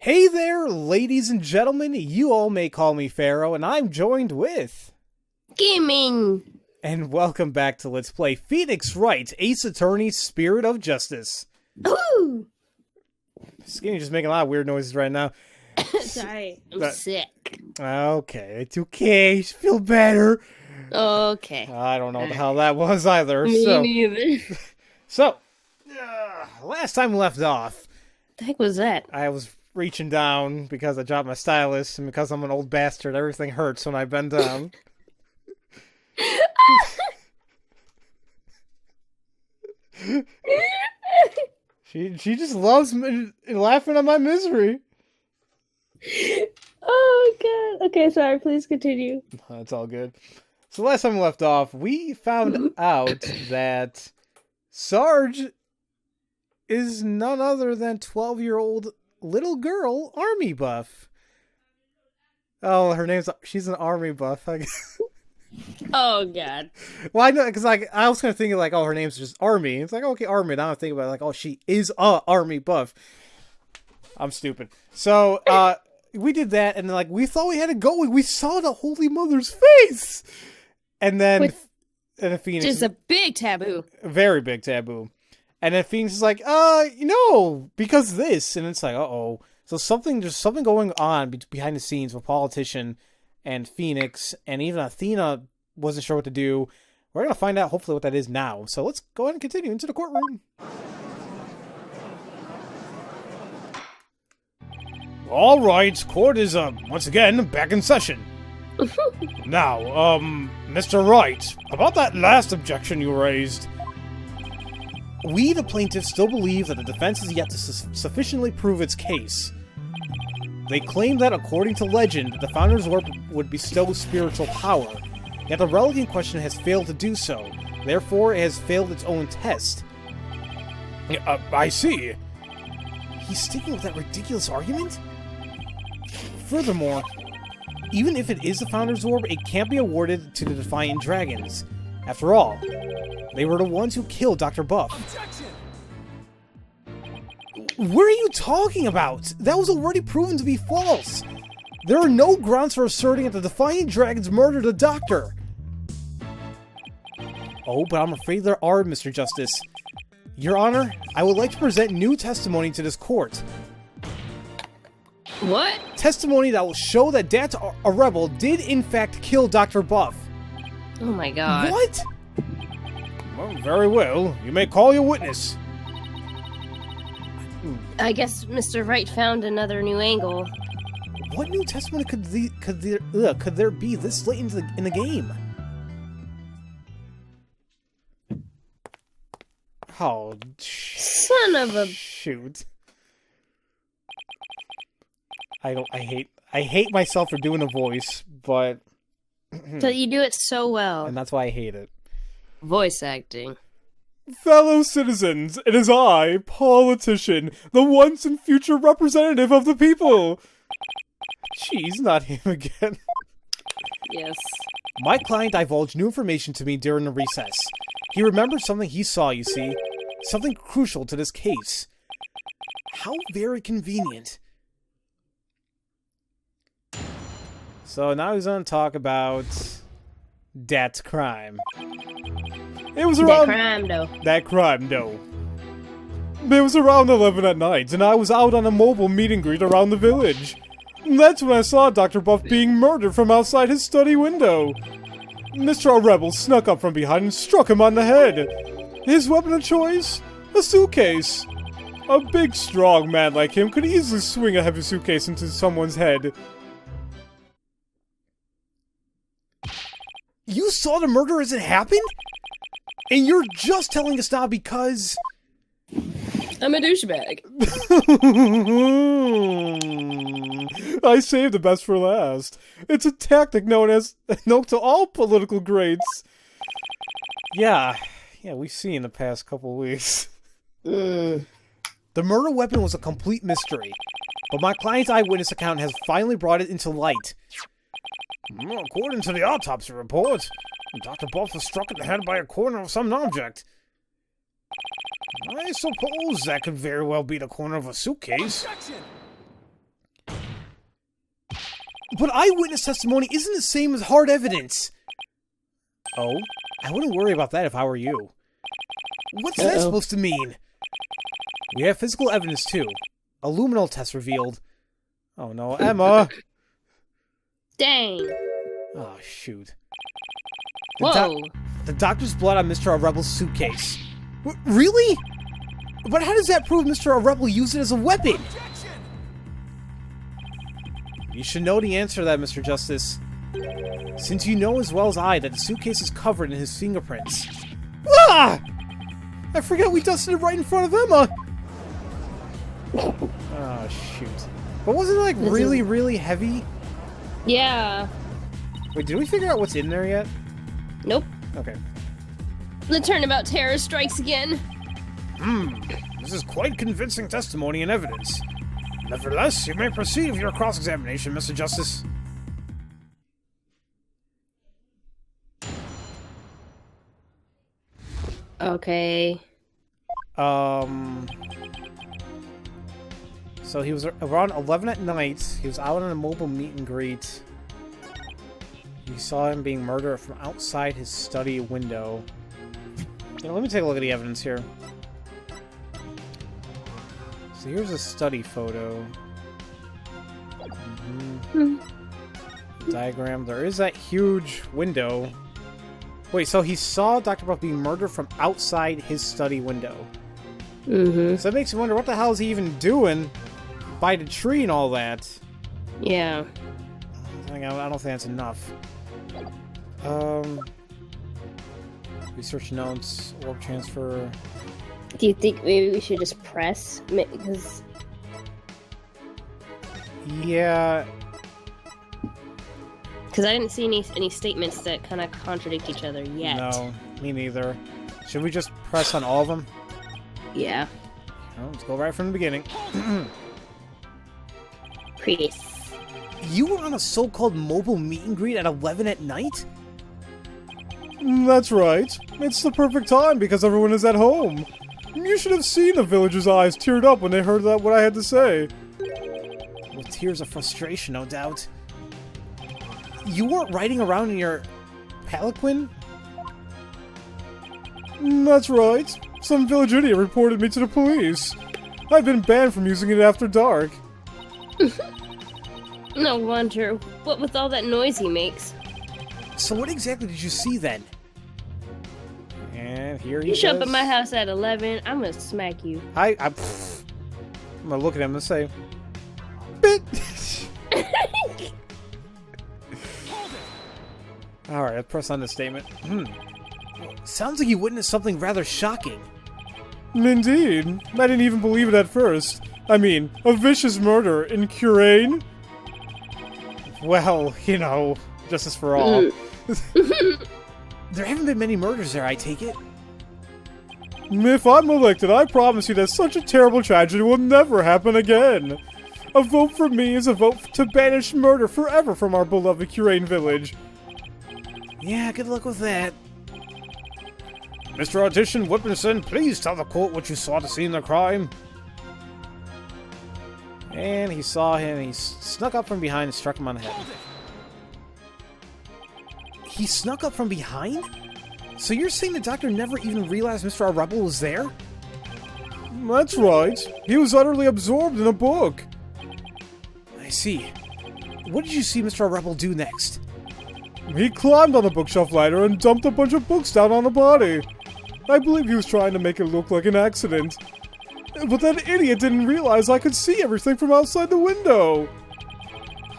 Hey there, ladies and gentlemen. You all may call me Pharaoh, and I'm joined with... Gaming! And welcome back to Let's Play Phoenix Wright, Ace Attorney, Spirit of Justice. Ooh! Skinny just making a lot of weird noises right now. Sorry, I'm sick. Okay, it's okay. Feel better. Okay. I don't know what the hell that was either. Me neither. So, last time we left off... The heck was that? I was reaching down because I dropped my stylus, and because I'm an old bastard, everything hurts when I bend down. She just loves me laughing at my misery. Oh god. Okay, sorry, please continue. That's all good. So last time we left off, we found out that Sarge is none other than 12-year-old little girl Army Buff. Oh, she's an Army Buff, I guess. Oh god. Well, I know, because I was kind of thinking her name's just Army. It's like, okay, Army. Now I'm thinking about it, she is a Army Buff. I'm stupid. So, we did that, and then, we thought we had it going. We saw the Holy Mother's face! And then, Phoenix... Just a big taboo. Very big taboo. And then Phoenix is like, because of this. And it's like, uh-oh. So there's something going on behind the scenes with Politician and Phoenix, and even Athena wasn't sure what to do. We're going to find out, hopefully, what that is now. So let's go ahead and continue into the courtroom. All right, court is, once again, back in session. Now, Mr. Wright, about that last objection you raised... We, the plaintiffs, still believe that the defense is yet to sufficiently prove its case. They claim that, according to legend, the Founder's Orb would bestow spiritual power, yet the relic in question has failed to do so. Therefore, it has failed its own test. I see. He's sticking with that ridiculous argument? Furthermore, even if it is the Founder's Orb, it can't be awarded to the Defiant Dragons. After all, they were the ones who killed Dr. Buff. Objection! What are you talking about? That was already proven to be false. There are no grounds for asserting that the Defiant Dragons murdered the Doctor. Oh, but I'm afraid there are, Mr. Justice. Your Honor, I would like to present new testimony to this court. What? Testimony that will show that Dat, a rebel, did in fact kill Dr. Buff. Oh my god. What? Well, very well. You may call your witness. I guess Mr. Wright found another new angle. What new testimony could there be this late in the game? Oh, son of a... Shoot. I hate myself for doing a voice, but... So you do it so well. And that's why I hate it. Voice acting. Fellow citizens, it is I, Politician, the once and future representative of the people. Jeez, not him again. Yes. My client divulged new information to me during the recess. He remembered something he saw, you see. Something crucial to this case. How very convenient. So now he's going to talk about that crime. It was around... That crime, though. It was around 11 at night, and I was out on a mobile meet and greet around the village. That's when I saw Dr. Buff being murdered from outside his study window. Mr. Rebel snuck up from behind and struck him on the head. His weapon of choice? A suitcase. A big, strong man like him could easily swing a heavy suitcase into someone's head. You saw the murder as it happened? And you're just telling us now because... I'm a douchebag. I saved the best for last. It's a tactic known to all political greats. Yeah, we've seen the past couple weeks. The murder weapon was a complete mystery, but my client's eyewitness account has finally brought it into light. According to the autopsy report, Dr. Buff was struck in the head by a corner of some object. I suppose that could very well be the corner of a suitcase. Objection! But eyewitness testimony isn't the same as hard evidence. Oh? I wouldn't worry about that if I were you. What's that supposed to mean? We have physical evidence, too. A luminal test revealed. Oh no, Emma! Dang. Oh, shoot. Whoa. The doctor's blood on Mr. Rebel's suitcase. Really? But how does that prove Mr. Rebel used it as a weapon? You should know the answer to that, Mr. Justice. Since you know as well as I that the suitcase is covered in his fingerprints. Ah! I forgot we dusted it right in front of Emma! Oh, shoot. But wasn't it, like, really, really heavy? Yeah. Wait, did we figure out what's in there yet? Nope. Okay. The turnabout terror strikes again. This is quite convincing testimony and evidence. Nevertheless, you may proceed with your cross-examination, Mr. Justice. Okay. So he was around 11 at night. He was out on a mobile meet and greet. You saw him being murdered from outside his study window. You know, let me take a look at the evidence here. So here's a study photo. Diagram. There is that huge window. Wait, so he saw Dr. Buff being murdered from outside his study window. So that makes you wonder, what the hell is he even doing by the tree and all that? Yeah. I don't think that's enough. Research notes, orb transfer. Do you think maybe we should just press? Because... Yeah. Because I didn't see any statements that kind of contradict each other yet. No, me neither. Should we just press on all of them? Yeah. Well, let's go right from the beginning. Chris. You were on a so-called mobile meet and greet at 11 at night? That's right. It's the perfect time because everyone is at home. You should have seen the villagers' eyes teared up when they heard what I had to say. With tears of frustration, no doubt. You weren't riding around in your palanquin? That's right. Some village idiot reported me to the police. I've been banned from using it after dark. No wonder. What with all that noise he makes. So what exactly did you see then? And here he You show goes. up at my house at 11, I'm gonna smack you. I'm gonna look at him and say, "Bit." Alright, let's press on this statement. Sounds like you witnessed something rather shocking. Indeed. I didn't even believe it at first. I mean, a vicious murder in Khura'in? Well, you know, justice for all. There haven't been many murders there, I take it? If I'm elected, I promise you that such a terrible tragedy will never happen again. A vote for me is a vote to banish murder forever from our beloved Khura'in village. Yeah, good luck with that. Mr. Audition Whitmanson, please tell the court what you saw to scene the crime. And he saw him, he snuck up from behind and struck him on the head. He snuck up from behind? So you're saying the doctor never even realized Mr. Rebel was there? That's right. He was utterly absorbed in a book. I see. What did you see Mr. Rebel do next? He climbed on the bookshelf ladder and dumped a bunch of books down on the body. I believe he was trying to make it look like an accident. But that idiot didn't realize I could see everything from outside the window.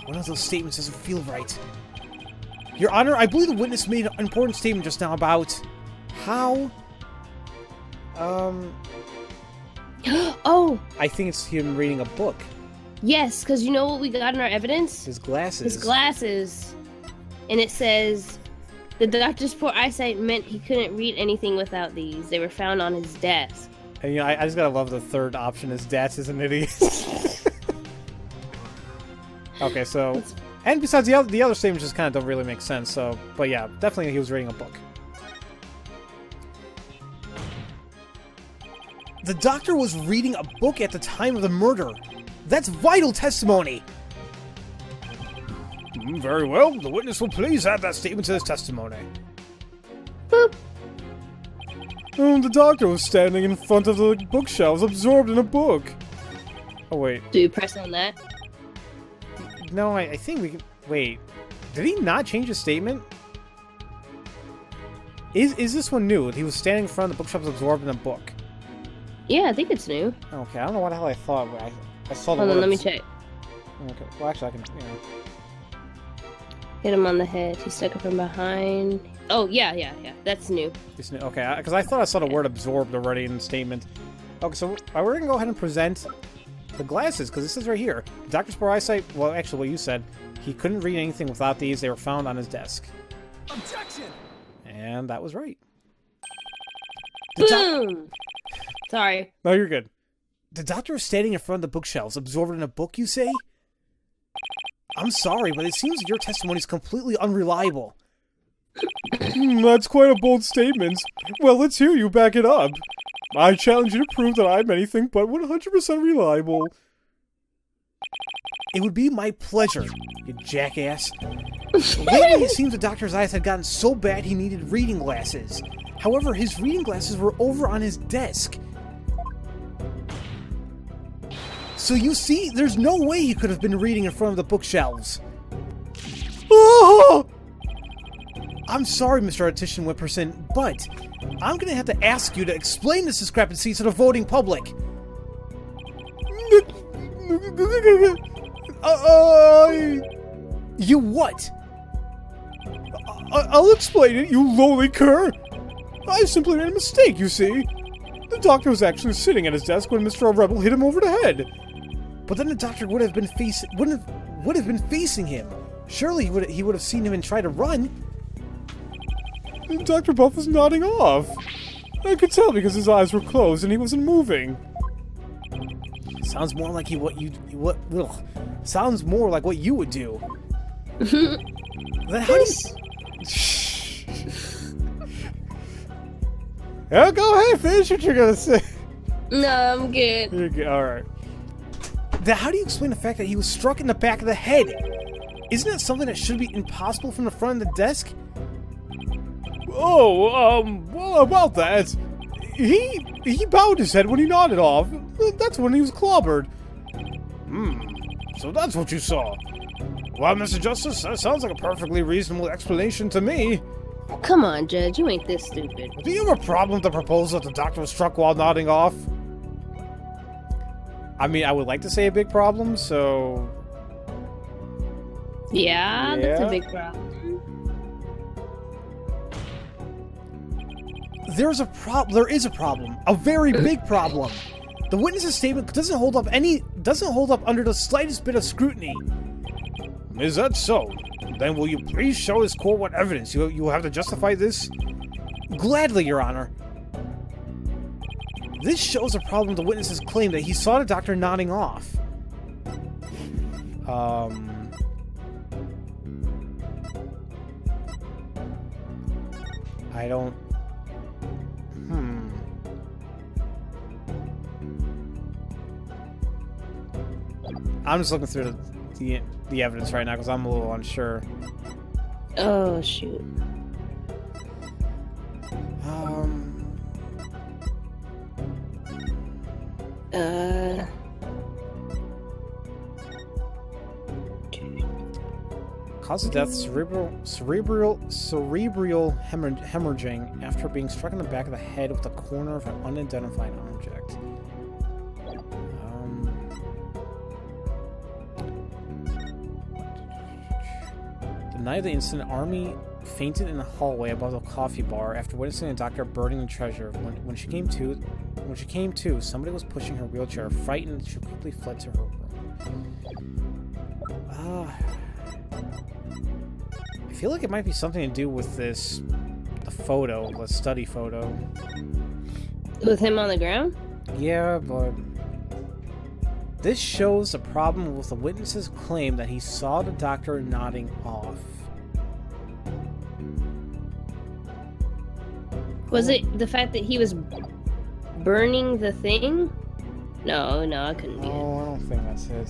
One of those statements doesn't feel right. Your Honor, I believe the witness made an important statement just now about how... Oh! I think it's him reading a book. Yes, because you know what we got in our evidence? His glasses. His glasses. And it says, the doctor's poor eyesight meant he couldn't read anything without these. They were found on his desk. And you know, I just gotta love the third option is Dats is an idiot. Okay, so... And besides, the other statements just kind of don't really make sense, so... But yeah, definitely he was reading a book. The doctor was reading a book at the time of the murder. That's vital testimony! Very well. The witness will please add that statement to his testimony. Boop. The doctor was standing in front of the bookshelves, absorbed in a book. Oh, wait. Do you press on that? No, I think we can... Wait. Did he not change his statement? Is this one new? He was standing in front of the bookshelves, absorbed in a book. Yeah, I think it's new. Okay, I don't know what the hell I thought, but I saw the Hold on, word let me check. Okay, well, actually, I can... Hit him on the head. He stuck it from behind. Oh, yeah. That's new. It's new. Okay, because I thought I saw the word absorbed already in the statement. Okay, so we're going to go ahead and present the glasses, because it says right here. Doctor's poor eyesight, well, actually, what you said, he couldn't read anything without these. They were found on his desk. Objection! And that was right. Boom! Sorry. No, you're good. The doctor was standing in front of the bookshelves, absorbed in a book, you say? I'm sorry, but it seems your testimony is completely unreliable. That's quite a bold statement. Well, let's hear you back it up. I challenge you to prove that I'm anything but 100% reliable. It would be my pleasure, you jackass. Lately, it seems the doctor's eyes had gotten so bad he needed reading glasses. However, his reading glasses were over on his desk. So you see, there's no way he could have been reading in front of the bookshelves. Oh! I'm sorry, Mr. Artician Whipperson, but I'm going to have to ask you to explain this discrepancy to the voting public. You what? I'll explain it, you lowly cur. I simply made a mistake, you see. The doctor was actually sitting at his desk when Mr. Rebel hit him over the head. But then the doctor would have been facing him. Surely he would have seen him and tried to run. Dr. Buff was nodding off. I could tell because his eyes were closed and he wasn't moving. Sounds more like sounds more like what you would do. Then how do you... Yeah, go ahead, finish what you're gonna say. No, I'm good. You're good. All right. Then how do you explain the fact that he was struck in the back of the head? Isn't that something that should be impossible from the front of the desk? Oh, well, about that, he bowed his head when he nodded off. That's when he was clobbered. So that's what you saw. Well, Mr. Justice, that sounds like a perfectly reasonable explanation to me. Come on, Judge, you ain't this stupid. Do you have a problem with the proposal that the doctor was struck while nodding off? I mean, I would like to say a big problem, so... Yeah, that's a big problem. There is a problem. A very big problem. The witness's statement doesn't hold up under the slightest bit of scrutiny. Is that so? Then will you please show this court what evidence you have to justify this? Gladly, Your Honor. This shows a problem with the witness's claim that he saw the doctor nodding off. I don't... I'm just looking through the evidence right now because I'm a little unsure. Oh, shoot. Cause of death, cerebral hemorrhaging after being struck in the back of the head with the corner of an unidentified object. The night of the incident, Army fainted in the hallway above the coffee bar after witnessing a doctor burning the treasure. When she came to, somebody was pushing her wheelchair. Frightened, she quickly fled to her room. I feel like it might be something to do with the study photo. With him on the ground? Yeah, but this shows a problem with the witness's claim that he saw the doctor nodding off. Was it the fact that he was burning the thing? No, I couldn't be it. Oh, I don't think that's it.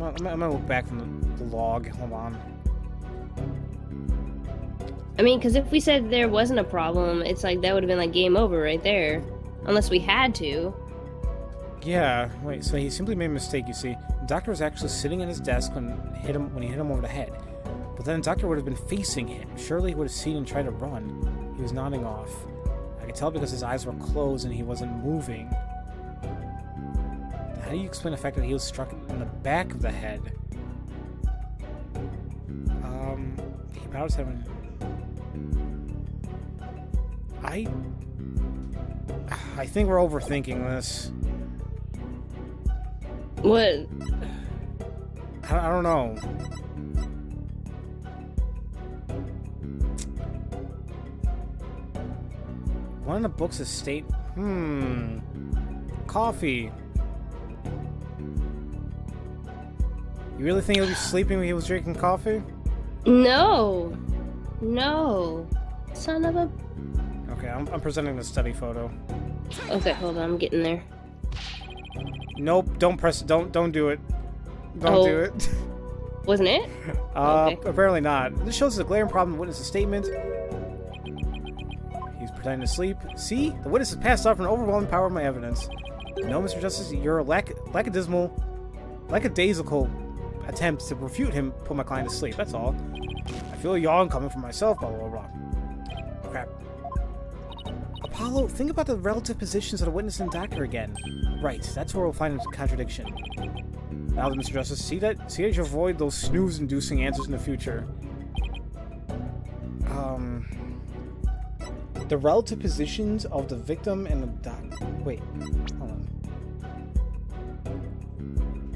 I'm gonna look back from the log. Hold on. I mean, because if we said there wasn't a problem, it's like that would have been like game over right there. Unless we had to. Yeah, wait, so he simply made a mistake, you see. The doctor was actually sitting at his desk when he hit him over the head. But then the doctor would have been facing him. Surely he would have seen and tried to run. He was nodding off. I could tell because his eyes were closed and he wasn't moving. How do you explain the fact that he was struck in the back of the head? He bowed his head when... I think we're overthinking this. What? I don't know. One of the books is state... Coffee. You really think he was sleeping when he was drinking coffee? No. No. Son of a... Okay, I'm presenting the study photo. Okay, hold on, I'm getting there. Nope, don't press it. Don't do it. Don't do it. Wasn't it? Okay. Apparently not. This shows the glaring problem in the witness's statement. He's pretending to sleep. See? The witness has passed off an overwhelming power of my evidence. No, Mr. Justice, your lackadaisical attempt to refute him put my client to sleep. That's all. I feel a yawn coming from myself, blah, blah, blah. Crap. Apollo, think about the relative positions of the witness and doctor again. Right, that's where we'll find a contradiction. Now then, Mr. Justice, see that you avoid those snooze-inducing answers in the future. The relative positions of the victim and the doctor. Wait, hold on.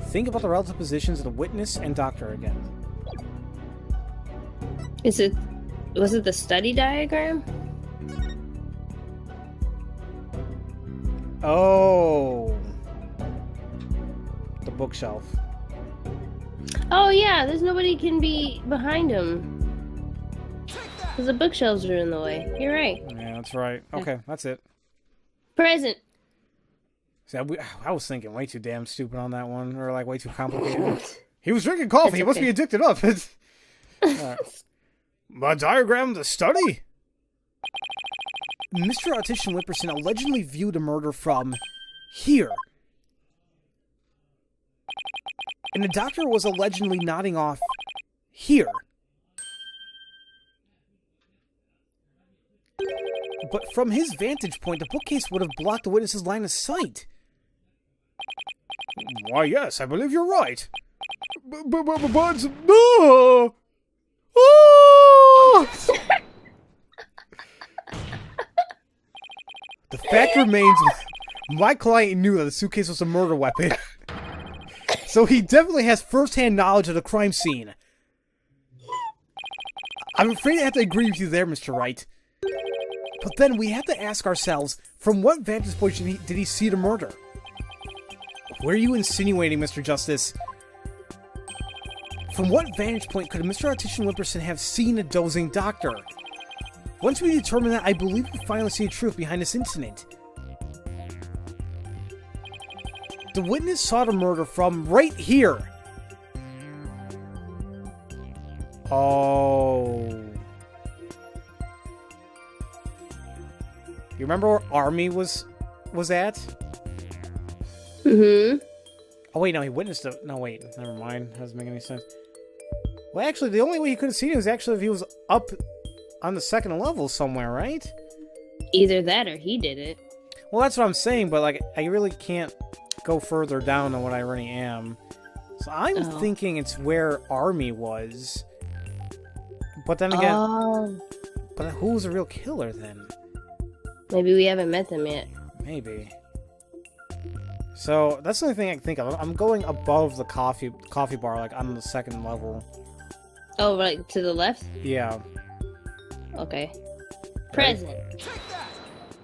Think about the relative positions of the witness and doctor again. Was it the study diagram? Oh. The bookshelf. Oh yeah, there's nobody can be behind him. Because the bookshelves are in the way. You're right. Yeah, that's right. Okay, that's it. Present. See, I was thinking way too damn stupid on that one, or like way too complicated. He was drinking coffee. He must be addicted up. My diagram, the study. Mr. Artician Whipperson allegedly viewed a murder from here. And the doctor was allegedly nodding off here. But from his vantage point, the bookcase would have blocked the witness's line of sight. Why, yes, I believe you're right. But no! Oh! The fact remains, my client knew that the suitcase was a murder weapon. So he definitely has first-hand knowledge of the crime scene. I'm afraid I have to agree with you there, Mr. Wright. But then we have to ask ourselves, from what vantage point did he see the murder? What are you insinuating, Mr. Justice? From what vantage point could Mr. Artician Whipperson have seen a dozing doctor? Once we determine that, I believe we'll finally see the truth behind this incident. The witness saw the murder from right here. Oh. You remember where Army was at? Mm-hmm. Oh wait, no, he witnessed it. No, wait, never mind. That doesn't make any sense. Well, actually, the only way he could have seen it was actually if he was up on the second level somewhere, right? Either that or he did it. Well, that's what I'm saying, but like, I really can't go further down than what I already am. So I'm thinking it's where Army was. But then again, but who's the real killer then? Maybe we haven't met them yet. Maybe. So that's the only thing I can think of. I'm going above the coffee bar, like on the second level. Oh, right to the left? Yeah. Okay. Present.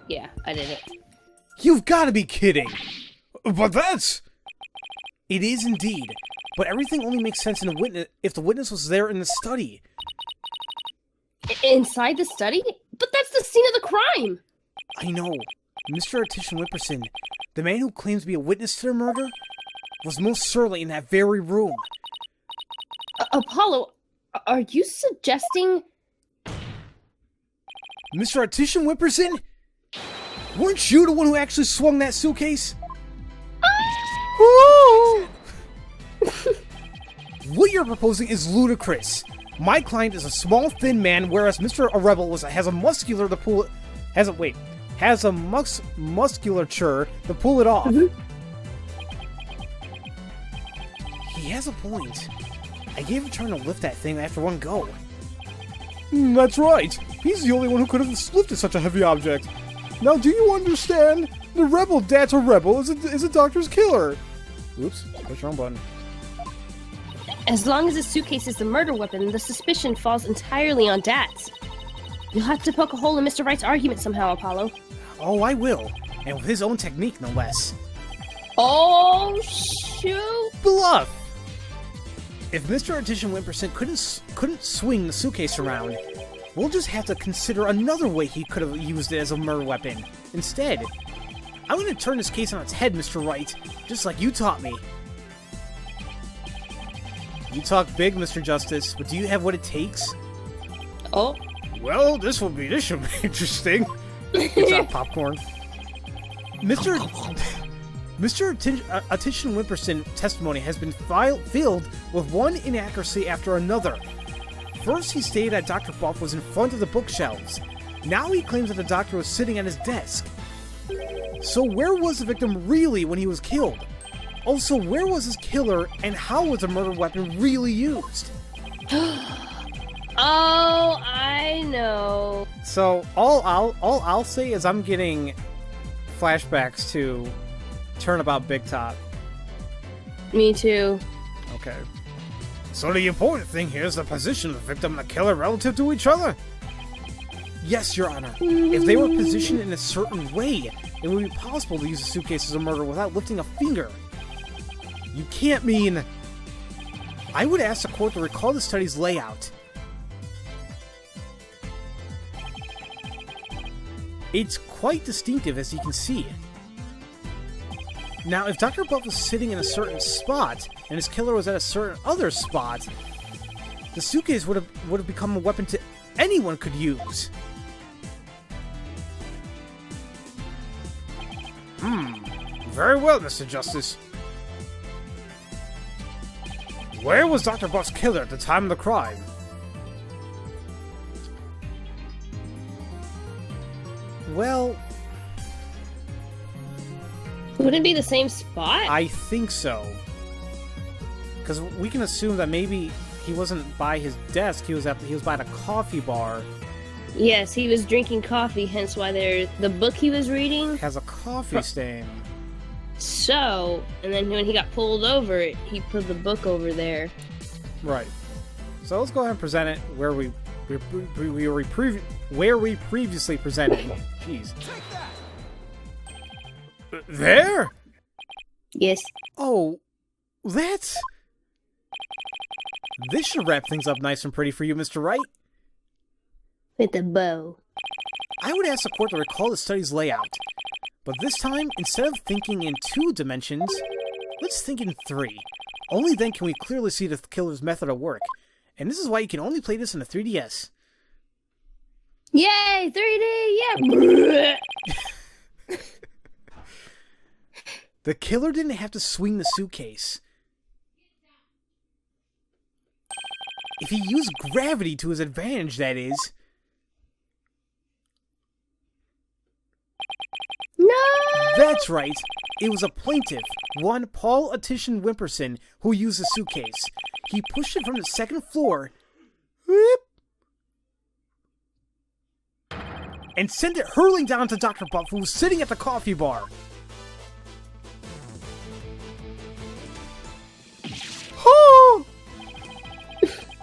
Yeah, I did it. You've got to be kidding! But that's... It is indeed. But everything only makes sense in a witness if the witness was there in the study. Inside the study? But that's the scene of the crime! I know. Mr. Artician Whipperson, the man who claims to be a witness to the murder, was most certainly in that very room. Apollo, are you suggesting... Mr. Artesian Whimperson? Weren't you the one who actually swung that suitcase? What you're proposing is ludicrous. My client is a small, thin man, whereas Mr. Rebel has a musculature to pull it off. Mm-hmm. He has a point. I gave him a turn to lift that thing after one go. That's right. He's the only one who could have lifted such a heavy object. Now, do you understand? The rebel that's a rebel is a doctor's killer. Oops, push wrong button. As long as the suitcase is the murder weapon, the suspicion falls entirely on Dats. You'll have to poke a hole in Mr. Wright's argument somehow, Apollo. Oh, I will. And with his own technique, no less. Oh, shoot! Bluff! If Mr. Artesian Whimperson couldn't swing the suitcase around, we'll just have to consider another way he could have used it as a murder weapon. Instead, I'm going to turn this case on its head, Mr. Wright, just like you taught me. You talk big, Mr. Justice, but do you have what it takes? Oh. Well, this should be interesting. It's not popcorn. Mr. Artesian Whimperson testimony has been filled with one inaccuracy after another. First, he stated that Dr. Buff was in front of the bookshelves. Now he claims that the doctor was sitting at his desk. So where was the victim really when he was killed? Also, where was his killer, and how was the murder weapon really used? Oh, I know. So all I'll say is I'm getting flashbacks to Turnabout Big Top. Me too. Okay. So the important thing here is the position of the victim and the killer relative to each other. Yes, Your Honor. If they were positioned in a certain way, it would be possible to use a suitcase as a murder without lifting a finger. You can't mean... I would ask the court to recall the study's layout. It's quite distinctive, as you can see. Now, if Dr. Buff was sitting in a certain spot, and his killer was at a certain other spot, the suitcase would have become a weapon anyone could use. Very well, Mr. Justice. Where was Dr. Buff's killer at the time of the crime? Well... Would it be the same spot? I think so. Because we can assume that maybe he wasn't by his desk, he was by the coffee bar. Yes, he was drinking coffee, hence why the book he was reading Has a coffee stain. So, and then when he got pulled over, he put the book over there. Right. So let's go ahead and present it where we previously presented. Jeez. There? Yes. Oh, that's... This should wrap things up nice and pretty for you, Mr. Wright. With a bow. I would ask the court to recall the study's layout. But this time, instead of thinking in 2 dimensions, let's think in 3. Only then can we clearly see the killer's method of work. And this is why you can only play this in a 3DS. Yay! 3D! Yeah! The killer didn't have to swing the suitcase. If he used gravity to his advantage, that is. No! That's right. It was a plaintiff, one Paul Artesian Whimperson, who used the suitcase. He pushed it from the 2nd floor and sent it hurling down to Dr. Buff, who was sitting at the coffee bar.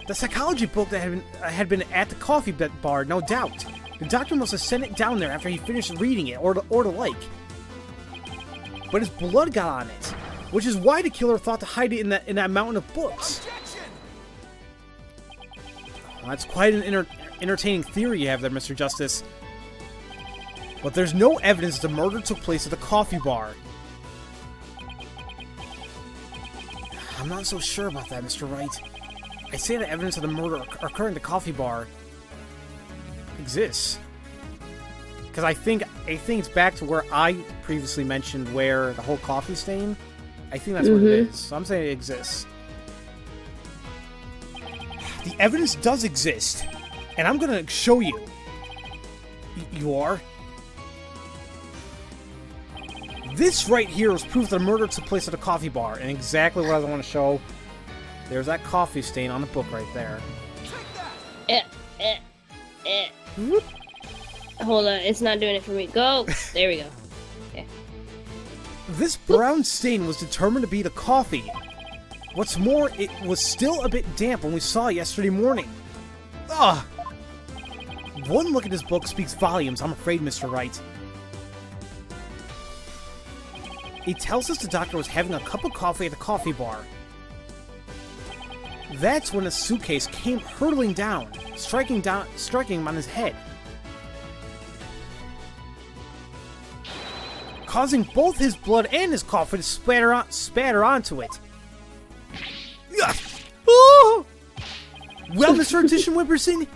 The psychology book that had been at the coffee bar, no doubt. The doctor must have sent it down there after he finished reading it, or the like. But his blood got on it, which is why the killer thought to hide it in that mountain of books. Well, that's quite an entertaining theory you have there, Mr. Justice. But there's no evidence the murder took place at the coffee bar. I'm not so sure about that, Mr. Wright. I say that evidence of the murder occurring in the coffee bar exists. Because I think it's back to where I previously mentioned, where the whole coffee stain. I think that's what it is. So I'm saying it exists. The evidence does exist, and I'm gonna show you. You are? This right here is proof that the murder took place at a coffee bar, and exactly what I want to show. There's that coffee stain on the book right there. Hold on, it's not doing it for me. Go! There we go. Okay. This brown stain was determined to be the coffee. What's more, it was still a bit damp when we saw it yesterday morning. Ugh! One look at this book speaks volumes, I'm afraid, Mr. Wright. It tells us the doctor was having a cup of coffee at the coffee bar. That's when a suitcase came hurtling down, striking him on his head, causing both his blood and his coffee to spatter onto it. Oh! Well, Mr. Addition Whipperson?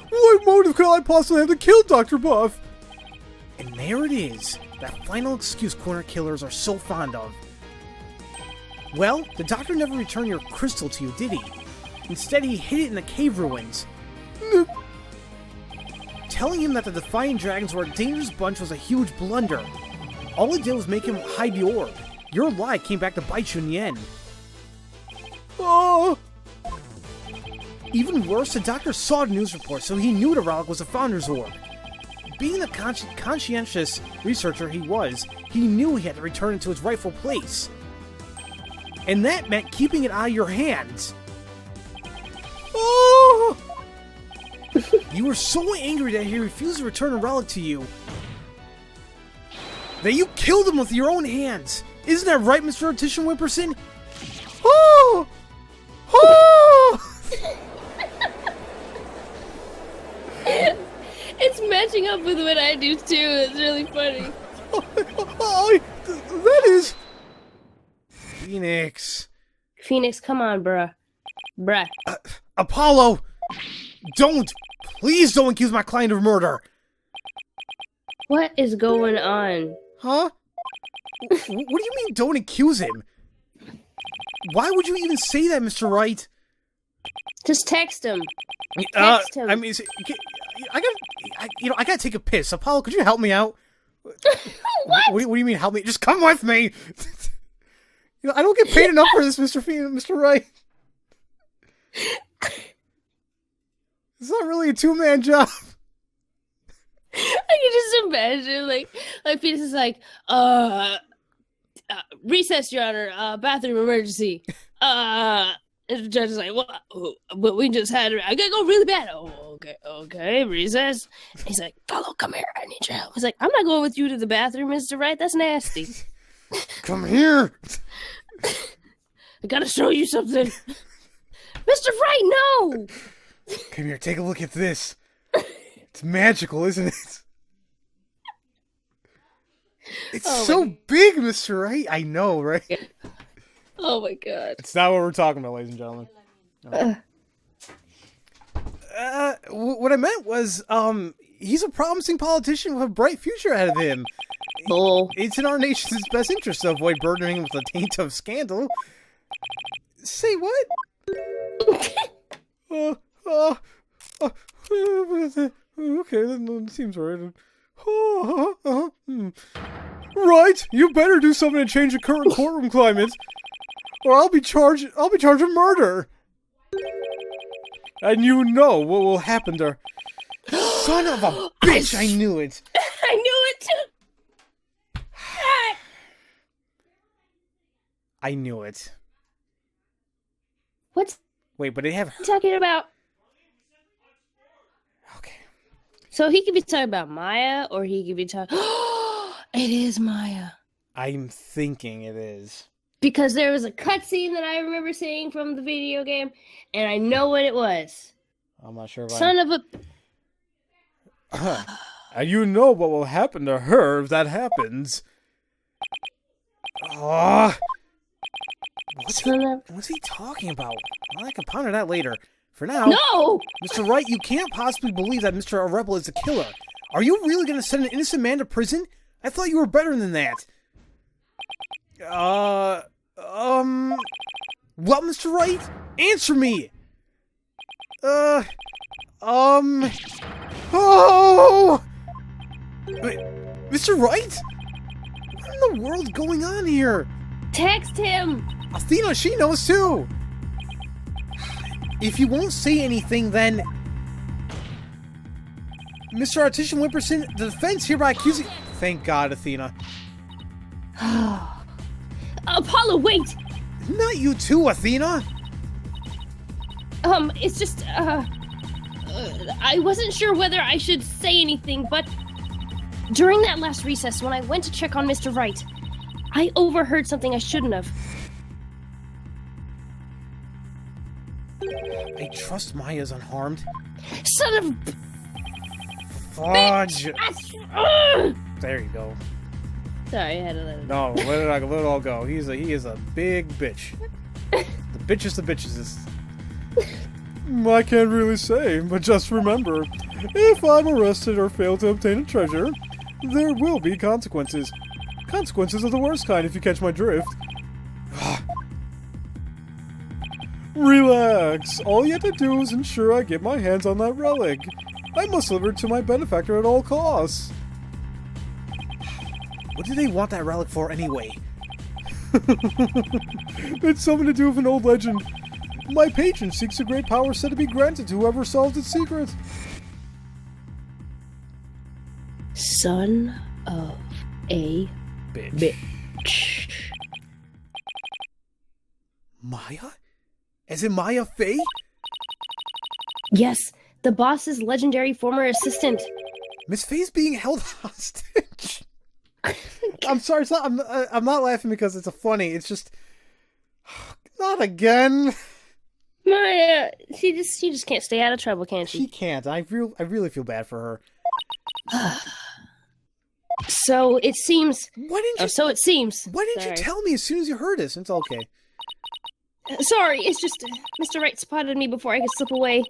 What motive could I possibly have to kill Dr. Buff? And there it is, that final excuse corner killers are so fond of. Well, the doctor never returned your crystal to you, did he? Instead, he hid it in the cave ruins. Telling him that the Defiant Dragons were a dangerous bunch was a huge blunder. All it did was make him hide the orb. Your lie came back to bite you in the end. Oh! Even worse, the doctor saw the news report, so he knew the relic was the Founder's Orb. Being the conscientious researcher he was, he knew he had to return it to its rightful place. And that meant keeping it out of your hands. Oh! You were so angry that he refused to return the relic to you, that you killed him with your own hands. Isn't that right, Mr. Ortician Whipperson? Oh! Oh! It's matching up with what I do too. It's really funny. That is... Phoenix. Phoenix, come on, bruh. Apollo! Don't! Please don't accuse my client of murder! What is going on? Huh? What do you mean, don't accuse him? Why would you even say that, Mr. Wright? Just text him. Text him. I mean, I gotta take a piss. Apollo, could you help me out? What? What do you mean, help me? Just come with me! I don't get paid enough for this, Mr. Wright. It's not really a two-man job. I can just imagine, like Phoenix is like, recess, Your Honor, bathroom emergency. And the judge is like, what we just had, I gotta go really bad. Oh, okay, recess. He's like, Apollo, come here, I need your help. He's like, I'm not going with you to the bathroom, Mr. Wright, that's nasty. Come here. I gotta show you something. Mr. Wright, no! Come here, take a look at this. It's magical, isn't it? It's so big, Mr. Wright. I know, right? Oh my god. It's not what we're talking about, ladies and gentlemen. No. What I meant was, he's a promising politician with a bright future ahead of him. Bull. It's in our nation's best interest to avoid burdening him with the taint of scandal. Say what? Okay, that seems right. Right, you better do something to change the current courtroom climate, or I'll be charged with murder. And you know what will happen to her. Son of a bitch, I knew it. I knew it too. I knew it. What's Wait, but they have he talking about? Okay. So he could be talking about Maya, or he could be talking... It is Maya. I'm thinking it is. Because there was a cutscene that I remember seeing from the video game, and I know what it was. I'm not sure if Son of a... And you know what will happen to her if that happens. What's he talking about? Well, I can ponder that later. For now, No! Mr. Wright, you can't possibly believe that Mr. Rebel is a killer. Are you really going to send an innocent man to prison? I thought you were better than that. What, Mr. Wright? Answer me! Oh! Wait, Mr. Wright? What in the world's going on here? Text him! Athena, she knows too! If you won't say anything, then... Mr. Artician Wimperson, the defense hereby accusing... Thank God, Athena. Apollo, wait! Not you too, Athena! It's just, I wasn't sure whether I should say anything, but during that last recess, when I went to check on Mr. Wright, I overheard something I shouldn't have. I trust Maya's unharmed. Son of... Fudge! Bitch. There you go. Sorry, I had to let it No, let it all go. He is a big bitch. The bitchest of bitches. I can't really say, but just remember, if I'm arrested or fail to obtain a treasure, there will be consequences. Consequences of the worst kind, if you catch my drift. Relax. All you have to do is ensure I get my hands on that relic. I must deliver it to my benefactor at all costs. What do they want that relic for anyway? It's something to do with an old legend. My patron seeks a great power said to be granted to whoever solves its secret. Son of a Bitch. bitch. Maya? As in Maya Fey? Yes, the boss's legendary former assistant. Miss Fey's being held hostage. I'm sorry, it's not, I'm not laughing because it's funny. It's just... Not again. Maya, she just can't stay out of trouble, can She she? can't. I really feel bad for her. So it seems. Why didn't you... So it seems. Why didn't Sorry. you tell me as soon as you heard this? It's okay. Sorry, it's just Mr. Wright spotted me before I could slip away,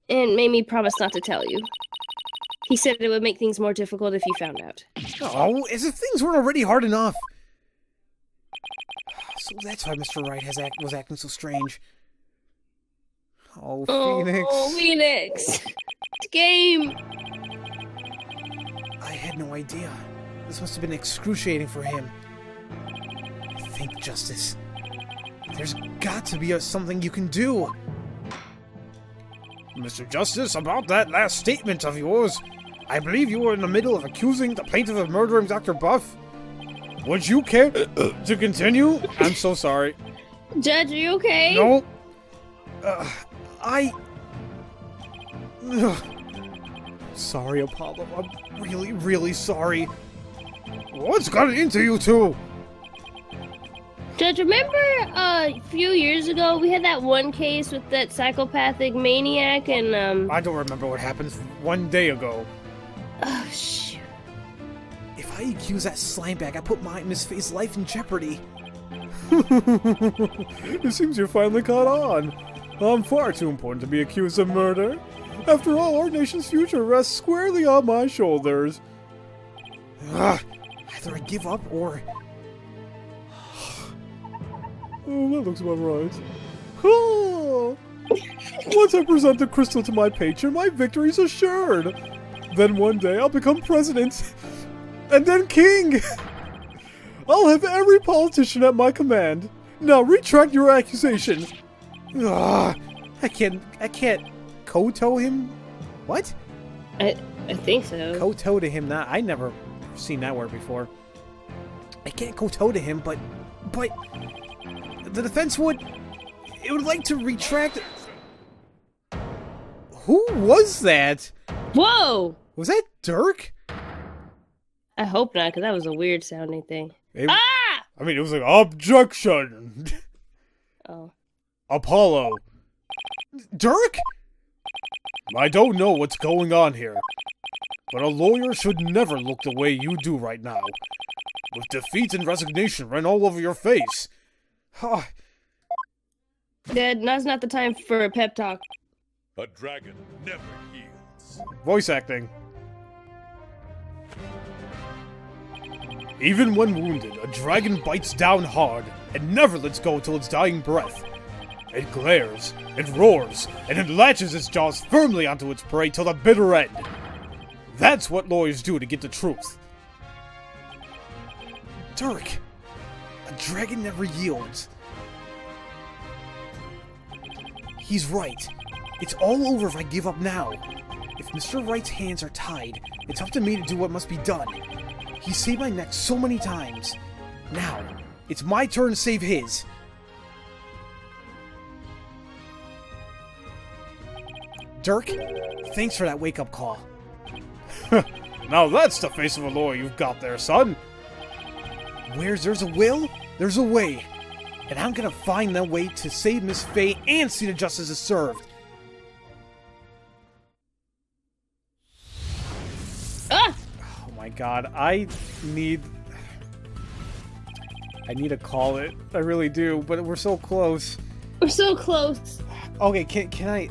and made me promise not to tell you. He said it would make things more difficult if you found out. Oh, as if things weren't already hard enough. So that's why Mr. Wright was acting so strange. Oh, Phoenix. Oh, Phoenix. Game. I had no idea. This must have been excruciating for him. Think, Justice. There's got to be something you can do. Mr. Justice, about that last statement of yours, I believe you were in the middle of accusing the plaintiff of murdering Dr. Buff. Would you care to continue? I'm so sorry. Judge, are you okay? No. Sorry, Apollo. I'm really, really sorry. What's got into you two? Judge, remember a few years ago we had that one case with that psychopathic maniac and I don't remember what happened 1 day ago. Oh shoot. If I accuse that slimebag, I put Miss Faye's life in jeopardy. It seems you're finally caught on. I'm far too important to be accused of murder. After all, our nation's future rests squarely on my shoulders. Either I give up or... Oh, that looks about right. Oh. Once I present the crystal to my patron, my victory's assured. Then one day I'll become president, and then king. I'll have every politician at my command. Now retract your accusation. I can't koto him? What? I think so. Koto to him? Not. I never seen that word before. I can't koto to him, but the defense would like to retract. Who was that? Whoa! Was that Dirk? I hope not, because that was a weird sounding thing. It, Ah! I mean, it was like, objection! Oh. Apollo, Dirk? I don't know what's going on here, but a lawyer should never look the way you do right now. with defeat and resignation written all over your face. Dad, now's not the time for a pep talk. A dragon never yields. Voice acting. Even when wounded, a dragon bites down hard and never lets go until its dying breath. It glares, it roars, and it latches its jaws firmly onto its prey till the bitter end. That's what lawyers do to get the truth. Dirk, a dragon never yields. He's right. It's all over if I give up now. If Mr. Wright's hands are tied, it's up to me to do what must be done. He saved my neck so many times. Now, it's my turn to save his. Dirk, thanks for that wake-up call. Now that's the face of a lawyer you've got there, son. Where there's a will, there's a way. And I'm gonna find that way to save Miss Faye and see that justice is served. Ah! Oh my god, I need to call it. I really do, but we're so close. We're so close. Okay, can I...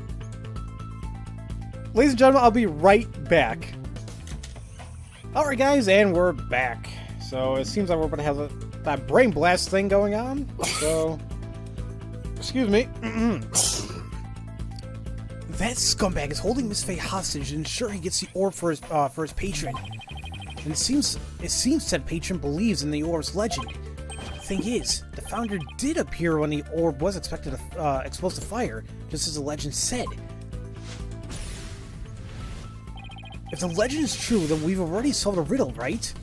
Ladies and gentlemen, I'll be right back. Alright guys, and we're back. So it seems like we're going to have that brain blast thing going on. So, excuse me. That scumbag is holding Miss Faye hostage and ensure he gets the orb for his patron. And it seems said patron believes in the orb's legend. Thing is, the founder did appear when the orb was expected to exposed to fire, just as the legend said. If the legend is true, then we've already solved a riddle, right?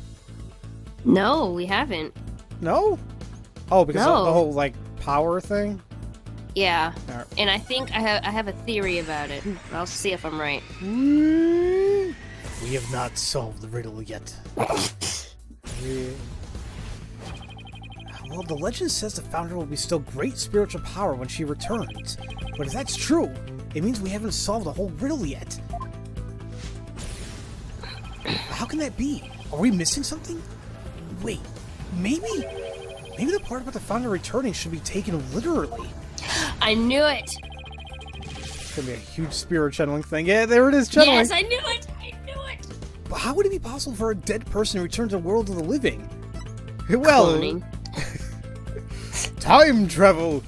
No, we haven't. No? Oh, because No. of the whole, like, power thing? Yeah, Alright. and I think I have a theory about it. I'll see if I'm right. We have not solved the riddle yet. Well, the legend says the founder will bestow great spiritual power when she returns. But if that's true, it means we haven't solved the whole riddle yet. How can that be? Are we missing something? Wait, maybe the part about the founder returning should be taken literally. I knew it! It's gonna be a huge spirit channeling thing. Yeah, there it is, channeling. Yes, I knew it! I knew it! But how would it be possible for a dead person to return to the world of the living? Well, Cloning. Time travel!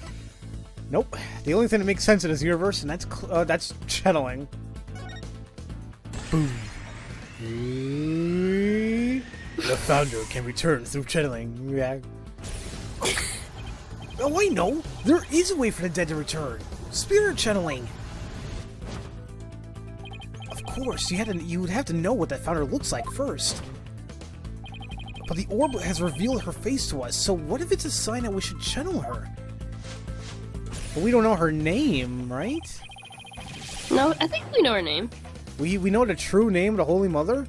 Nope. The only thing that makes sense in this universe, and that's channeling. Boom. The founder can return through channeling. Yeah. Oh, I know! There is a way for the dead to return. Spirit channeling. Of course, you would have to know what that founder looks like first. But the orb has revealed her face to us, so what if it's a sign that we should channel her? But we don't know her name, right? No, I think we know her name. We know the true name of the Holy Mother?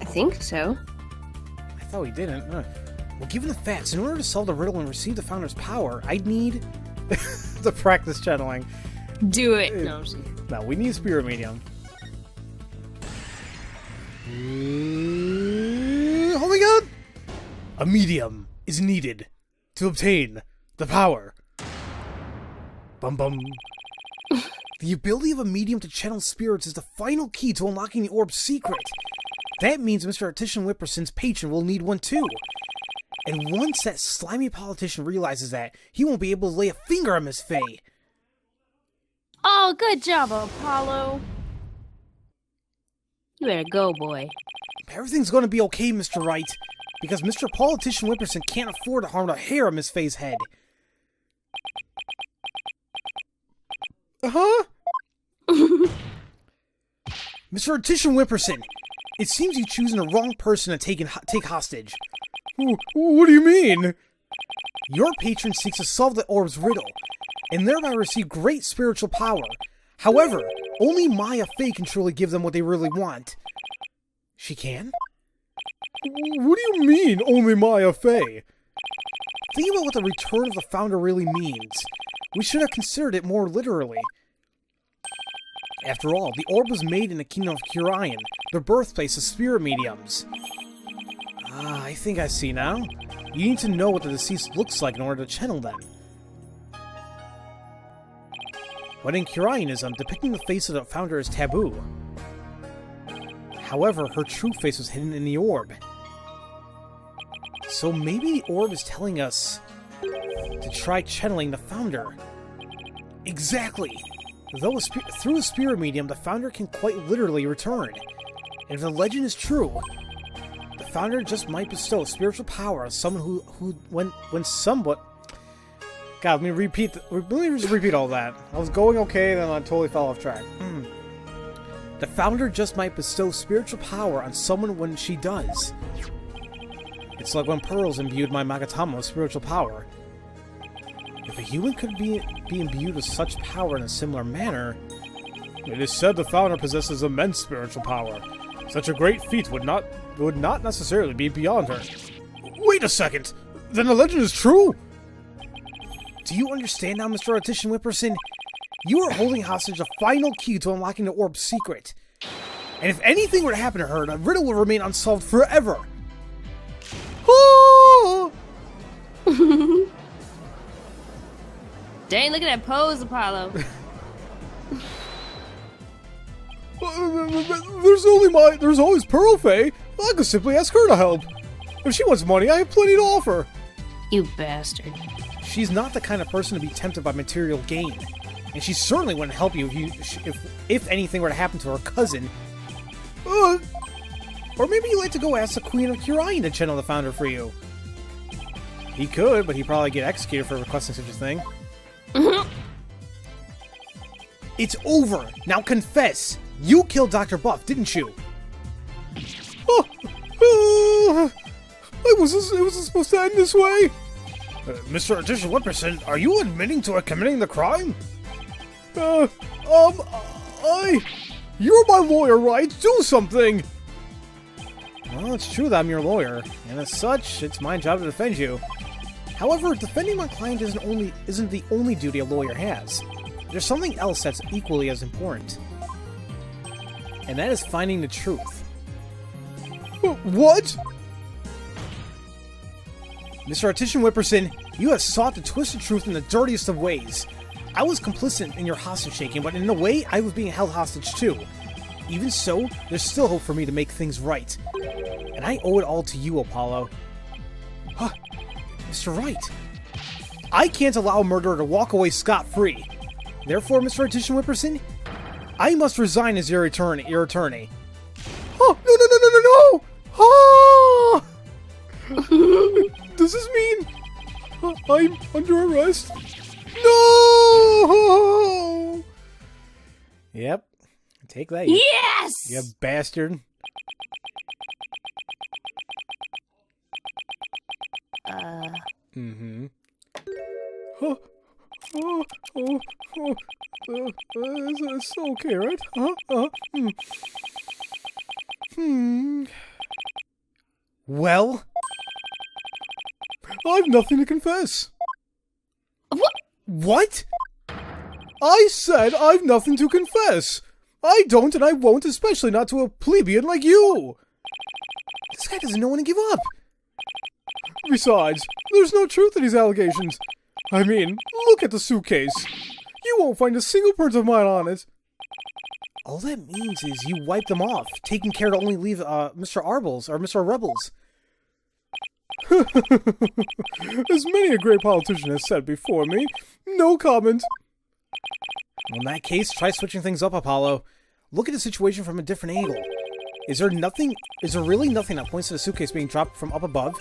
I think so. I thought we didn't. Well, given the facts, in order to solve the riddle and receive the founder's power, I'd need to practice channeling. Do it! No, I'm just kidding. No, we need a spirit medium. Oh my god! A medium is needed to obtain the power. Bum bum. The ability of a medium to channel spirits is the final key to unlocking the orb's secret. That means Mr. Artician Whipperson's patron will need one too. And once that slimy politician realizes that, he won't be able to lay a finger on Miss Faye. Oh, good job, Apollo. You better go, boy. Everything's going to be okay, Mr. Wright, because Mr. Politician Whipperson can't afford to harm a hair on Miss Faye's head. Uh-huh? Mr. Artician Whipperson, it seems you've chosen the wrong person to take hostage. What do you mean? Your patron seeks to solve the orb's riddle, and thereby receive great spiritual power. However, only Maya Faye can truly give them what they really want. She can? What do you mean, only Maya Faye? Think about what the return of the founder really means. We should have considered it more literally. After all, the orb was made in the kingdom of Khura'in, the birthplace of spirit mediums. Ah, I think I see now. You need to know what the deceased looks like in order to channel them. When in Khura'ism, depicting the face of the founder is taboo. However, her true face was hidden in the orb. So maybe the orb is telling us to try channeling the founder. Exactly! Though through a spirit medium, the founder can quite literally return. And if the legend is true, the founder just might bestow spiritual power on someone when somewhat... God, let me just repeat all that. I was going okay, then I totally fell off track. The founder just might bestow spiritual power on someone when she does. It's like when Pearls imbued my Magatama with spiritual power. If a human could be imbued with such power in a similar manner, it is said the founder possesses immense spiritual power. Such a great feat would not necessarily be beyond her. Wait a second! Then the legend is true? Do you understand now, Mr. Artisan Whipperson? You are holding hostage the final key to unlocking the orb's secret. And if anything were to happen to her, the riddle will remain unsolved forever. Oh! Dang, look at that pose, Apollo. There's always Pearl Faye. I could simply ask her to help. If she wants money, I have plenty to offer. You bastard. She's not the kind of person to be tempted by material gain. And she certainly wouldn't help you if anything were to happen to her cousin. Or maybe you'd like to go ask the Queen of Khura'in to channel the founder for you. He could, but he'd probably get executed for requesting such a thing. It's over! Now confess! You killed Dr. Buff, didn't you? It wasn't supposed to end this way! Mr. Artisan Whipperson, are you admitting to committing the crime? You're my lawyer, right? Do something! Well, it's true that I'm your lawyer, and as such, it's my job to defend you. However, defending my client isn't the only duty a lawyer has. There's something else that's equally as important. And that is finding the truth. What? Mr. Artisan Whipperson, you have sought to twist the truth in the dirtiest of ways. I was complicit in your hostage-taking, but in a way, I was being held hostage too. Even so, there's still hope for me to make things right. And I owe it all to you, Apollo. Huh. Mr. Wright. I can't allow a murderer to walk away scot-free. Therefore, Mr. Artisan Whipperson, I must resign as your attorney. Oh, no! Oh! Does this mean I'm under arrest? No! Yep. Take that, Yes! you bastard. Mm-hmm. It's okay, right? Well? I've nothing to confess. What? I said I've nothing to confess. I don't and I won't, especially not to a plebeian like you. This guy doesn't know when to give up. Besides, there's no truth in these allegations. I mean, look at the suitcase. You won't find a single print of mine on it. All that means is you wiped them off, taking care to only leave Mr. Arbles or Mr. Rebels. As many a great politician has said before me, no comment. Well, in that case, try switching things up, Apollo. Look at the situation from a different angle. Is there really nothing that points to the suitcase being dropped from up above?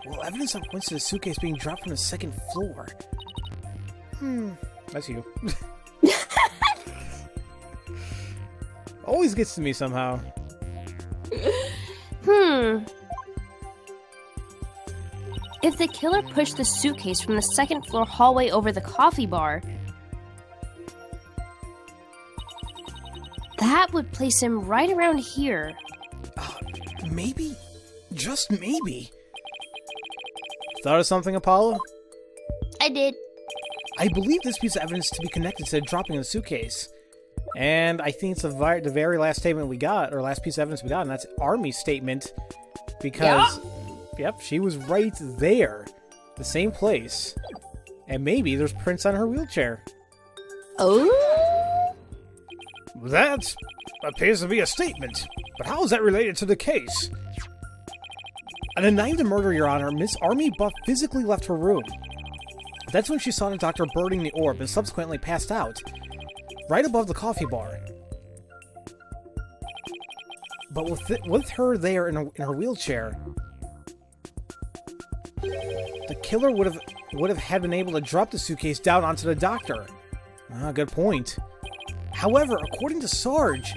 Well, evidence that points to the suitcase being dropped from the second floor. That's you. Always gets to me somehow. If the killer pushed the suitcase from the second floor hallway over the coffee bar, that would place him right around here. Maybe. Just maybe. Thought of something, Apollo? I did. I believe this piece of evidence to be connected to the dropping of the suitcase. And I think it's the very last statement we got, or last piece of evidence we got, and that's Army's statement. Because, yep, she was right there. The same place. And maybe there's prints on her wheelchair. Oh? That appears to be a statement. But how is that related to the case? On the night of the murder, Your Honor, Miss Army Buff physically left her room. That's when she saw the doctor burning the orb and subsequently passed out. Right above the coffee bar. But with her there in her wheelchair, the killer would have had been able to drop the suitcase down onto the doctor. Good point. However, according to Sarge,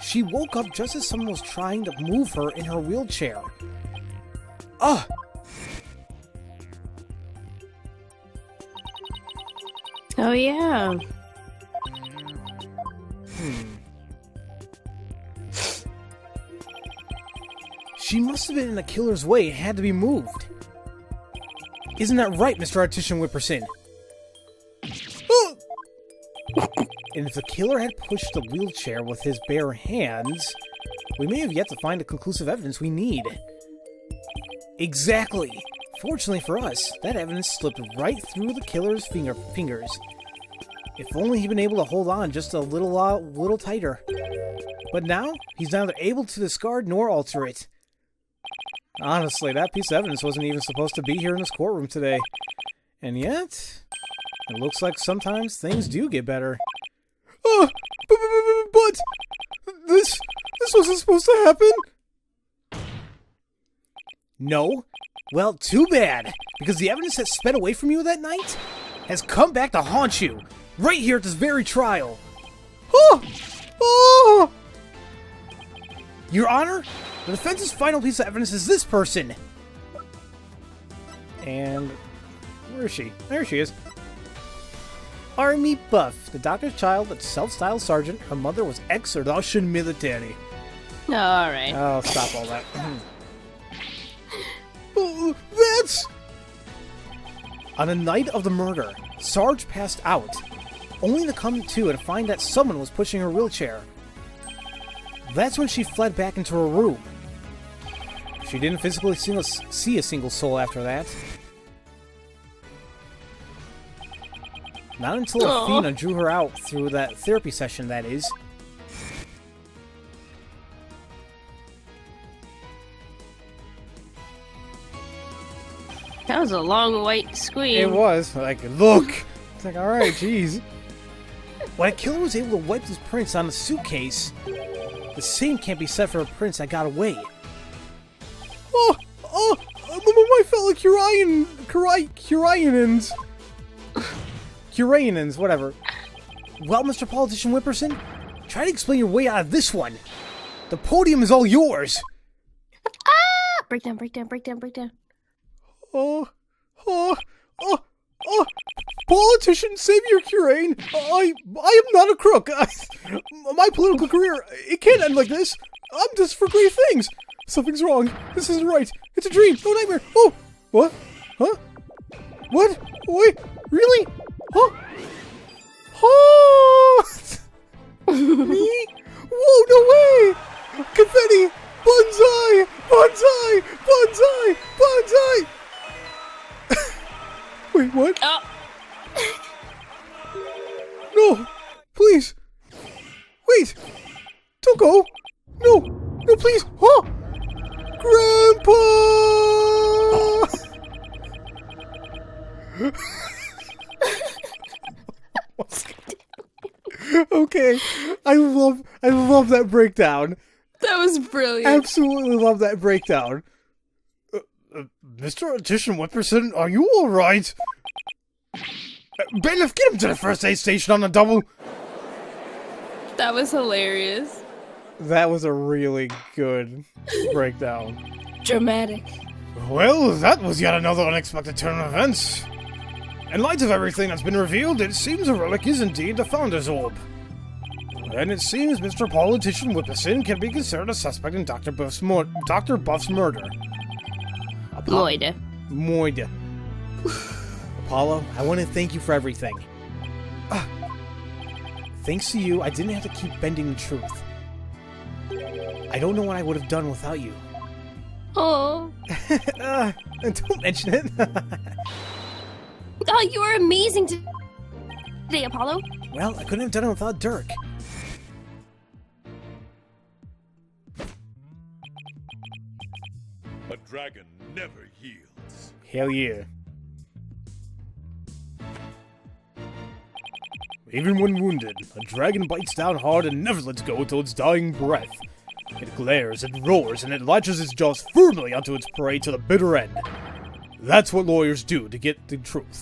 she woke up just as someone was trying to move her in her wheelchair. Ugh! Oh, yeah. She must have been in the killer's way and had to be moved. Isn't that right, Mr. Artician Whipperson? And if the killer had pushed the wheelchair with his bare hands, we may have yet to find the conclusive evidence we need. Exactly. Fortunately for us, that evidence slipped right through the killer's fingers. If only he'd been able to hold on just a little tighter. But now, he's neither able to discard nor alter it. Honestly, that piece of evidence wasn't even supposed to be here in this courtroom today. And yet, it looks like sometimes things do get better. But this wasn't supposed to happen. No? Well, too bad, because the evidence that sped away from you that night has come back to haunt you, right here at this very trial. Your Honor, the defense's final piece of evidence is this person. And where is she? There she is. Army Buff, the doctor's child, a self-styled sergeant. Her mother was ex-Russian military. All right. Oh, stop all that. That's... On the night of the murder, Sarge passed out, only to come to and find that someone was pushing her wheelchair. That's when she fled back into her room. She didn't physically see a single soul after that. Not until Athena drew her out through that therapy session, that is. That was a long white scream. It was. Like, look! It's like, alright, jeez. When a killer was able to wipe his prints on the suitcase, the same can't be said for the prints that got away. My fellow Khura'ins, whatever. Well, Mr. Politician Whipperson, try to explain your way out of this one. The podium is all yours. Breakdown. Politician, Savior Khura'in, I am not a crook. My political career, it can't end like this. I'm just for great things. Something's wrong. This isn't right. It's a dream. No nightmare. Oh, what? Huh? What? Wait, really? Huh? Oh! Me? Whoa, no way! Confetti! Banzai! Banzai! Banzai! Banzai! Wait, what? Oh. No! Please! Wait! Don't go! No! No, please! Huh? Grandpa! Okay, I love that breakdown. That was brilliant. Absolutely love that breakdown. Mr. Artician Whipperson, are you alright? Bailiff, get him to the first aid station on the double. That was hilarious. That was a really good breakdown. Dramatic. Well, that was yet another unexpected turn of events. In light of everything that's been revealed, it seems a relic is indeed the Founder's Orb. And it seems Mr. Politician Whipperson can be considered a suspect in Dr. Buff's murder. Moida. Apollo, I want to thank you for everything. Thanks to you, I didn't have to keep bending the truth. I don't know what I would have done without you. Oh. Don't mention it. Oh, you were amazing today, Apollo. Well, I couldn't have done it without Dirk. A dragon never yields. Hell yeah. Even when wounded, a dragon bites down hard and never lets go until its dying breath. It glares, it roars, and it latches its jaws firmly onto its prey to the bitter end. That's what lawyers do to get the truth.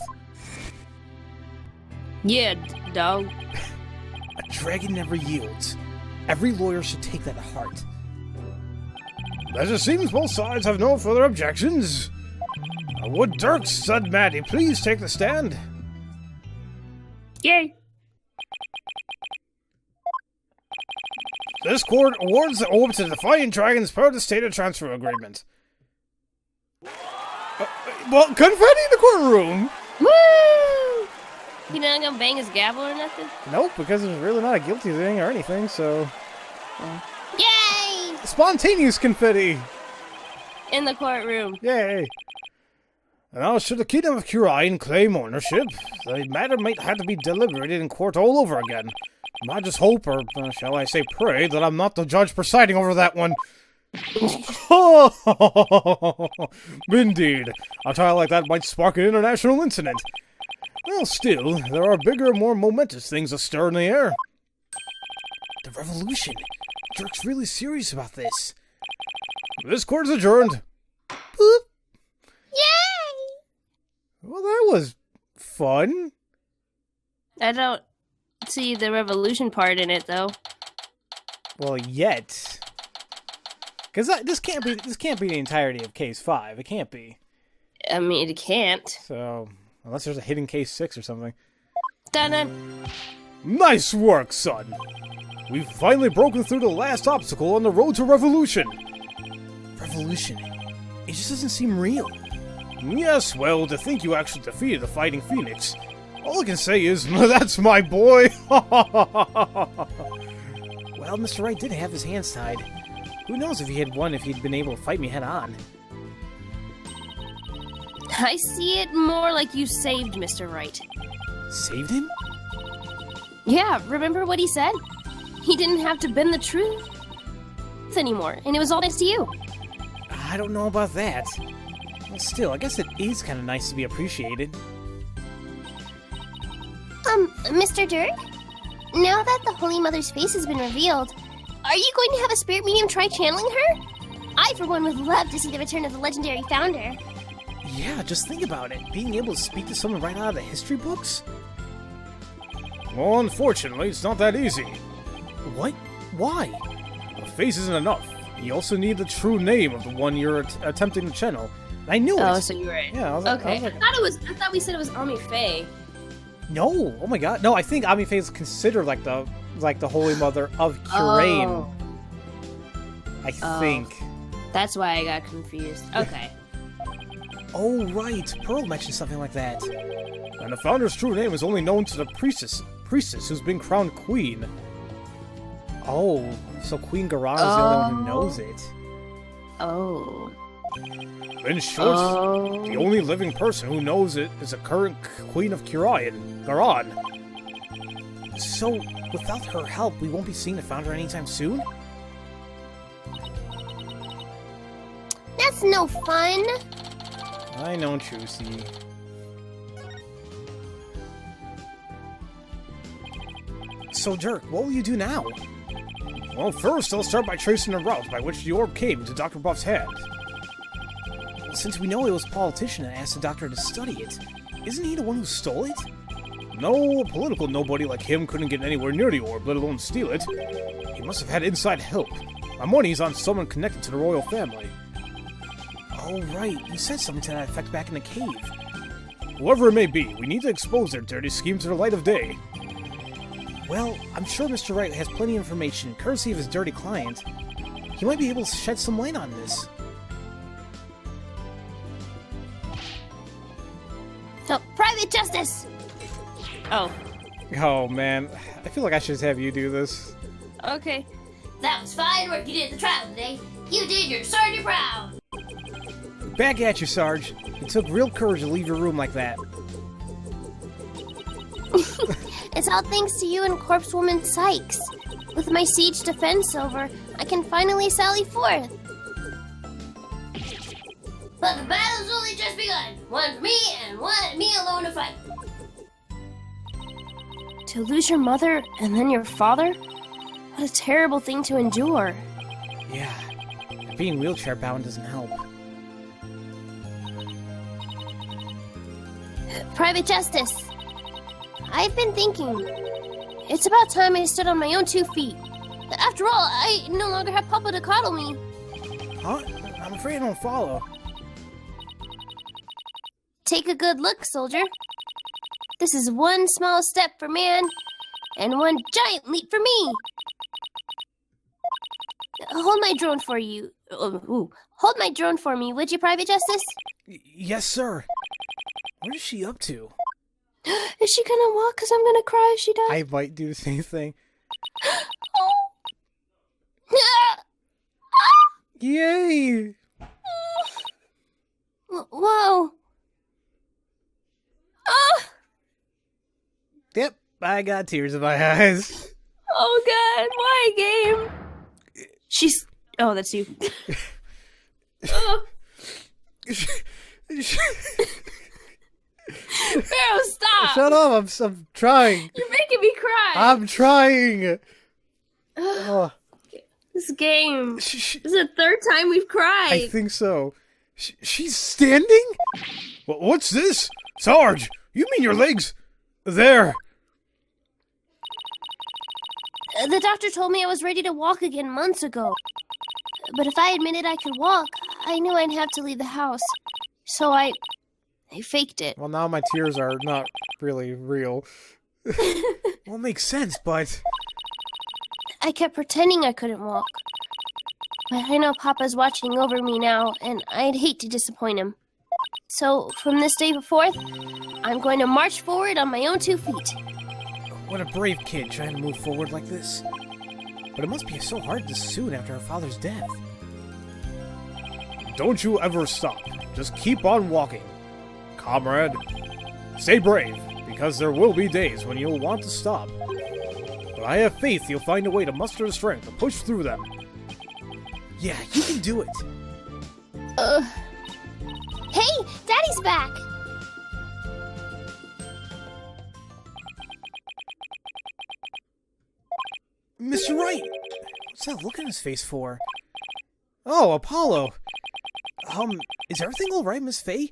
Yeah, dog. A dragon never yields. Every lawyer should take that to heart. As it seems both sides have no further objections. Would Dirk said Maddie please take the stand? Yay. This court awards the orb to the Defiant Dragons per the stated transfer agreement. Well, confetti in the courtroom! Woo! He not gonna bang his gavel or nothing? Nope, because it's really not a guilty thing or anything, so... Yay! Spontaneous confetti! In the courtroom. Yay! Now, should the Kingdom of Khura'in claim ownership, the matter might have to be deliberated in court all over again. I just hope, or shall I say pray, that I'm not the judge presiding over that one. Indeed. A trial like that might spark an international incident. Well, still, there are bigger, more momentous things astir in the air. The revolution. Dirk's really serious about this. This court is adjourned. Boop. Yay! Well, that was fun. I don't see the revolution part in it, though. Well, yet. Because this can't be the entirety of Case 5. It can't be. I mean, it can't. So, unless there's a hidden Case 6 or something. Dun-dun. Nice work, son. We've finally broken through the last obstacle on the road to revolution. Revolution. It just doesn't seem real. Yes, well, to think you actually defeated the Fighting Phoenix. All I can say is, that's my boy! Well, Mr. Wright did have his hands tied. Who knows if he had won if he'd been able to fight me head on. I see it more like you saved Mr. Wright. Saved him? Yeah, remember what he said? He didn't have to bend the truth anymore, and it was all thanks to you. I don't know about that. Well, still, I guess it is kind of nice to be appreciated. Mr. Dirk? Now that the Holy Mother's face has been revealed, are you going to have a spirit medium try channeling her? I, for one, would love to see the return of the legendary founder. Yeah, just think about it. Being able to speak to someone right out of the history books? Well, unfortunately, it's not that easy. What? Why? The face isn't enough. You also need the true name of the one you're attempting to channel. I knew Oh, it. so you were right. Yeah, Okay. I was like, I thought we said it was Ami Faye. no. Oh my god. No, I think Ami Faye is considered like the Holy Mother of Khura'in. Oh. I think. That's why I got confused. Okay. Oh right, Pearl mentioned something like that. And the founder's true name is only known to the priestess who's been crowned queen. Oh, so Queen Garan is the only one who knows it. Oh. In short, the only living person who knows it is the current queen of Khura'in, Garan. So, without her help, we won't be seeing the founder anytime soon? That's no fun. I know, Trucy. So, Dirk, what will you do now? Well, first I'll start by tracing the route by which the orb came into Dr. Buff's hand. Well, since we know it was a politician that asked the doctor to study it, isn't he the one who stole it? No, a political nobody like him couldn't get anywhere near the orb, let alone steal it. He must have had inside help. My money's on someone connected to the royal family. Oh, right. You said something to that effect back in the cave. Whoever it may be, we need to expose their dirty scheme to the light of day. Well, I'm sure Mr. Wright has plenty of information, courtesy of his dirty client. He might be able to shed some light on this. So, private justice. Oh. Oh, man. I feel like I should just have you do this. Okay. That was fine work you did at the trial today. You did your sergeant proud. Back at you, Sarge. It took real courage to leave your room like that. It's all thanks to you and Corpse Woman Sykes. With my siege defense over, I can finally sally forth. But the battle's only just begun. One for me and one me alone to fight. To lose your mother and then your father? What a terrible thing to endure. Yeah. Being wheelchair bound doesn't help. Private Justice. I've been thinking. It's about time I stood on my own 2 feet. After all, I no longer have Papa to coddle me. Huh? I'm afraid I don't follow. Take a good look, soldier. This is one small step for man, and one giant leap for me. Hold my drone for you. Hold my drone for me, would you, Private Justice? Yes, sir. What is she up to? Is she gonna walk? Cause I'm gonna cry if she does. I might do the same thing. Yay! Whoa. Yep, I got tears in my eyes. Oh god, why game? She's. Oh, that's you. Oh, Pharaoh, stop! Shut up! I'm trying. You're making me cry. I'm trying. Oh, This game. sh- This is the 3rd time we've cried. I think so. She's standing? What's this? Sarge, you mean your legs? There. The doctor told me I was ready to walk again months ago. But if I admitted I could walk, I knew I'd have to leave the house. So I faked it. Well, now my tears are not really real. Well, it makes sense, but... I kept pretending I couldn't walk. But I know Papa's watching over me now, and I'd hate to disappoint him. So, from this day forth, I'm going to march forward on my own 2 feet. What a brave kid trying to move forward like this. But it must be so hard this soon after her father's death. Don't you ever stop. Just keep on walking. Comrade, stay brave, because there will be days when you'll want to stop. But I have faith you'll find a way to muster the strength to push through them. Yeah, you can do it. Hey, Daddy's back! Mr. Wright! What's that look on his face for? Oh, Apollo! Is everything alright, Miss Faye?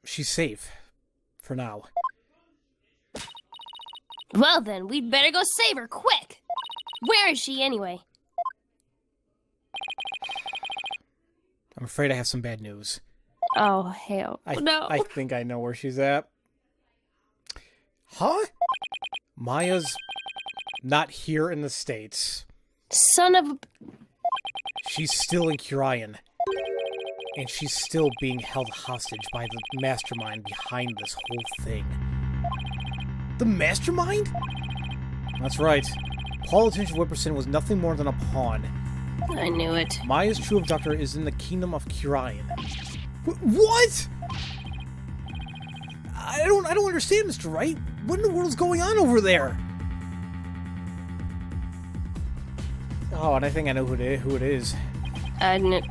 She's safe. For now. Well then, we'd better go save her, quick! Where is she anyway? I'm afraid I have some bad news. Oh, hell. No. I think I know where she's at. Huh? Maya's not here in the States. Son of a... She's still in Khura'in. And she's still being held hostage by the mastermind behind this whole thing. The mastermind? That's right. Paul Attention Whipperson was nothing more than a pawn. I knew it. Maya's true abductor is in the kingdom of Khura'in. What? I don't understand, Mr. Wright. What in the world's going on over there? Oh, and I think I know who it is.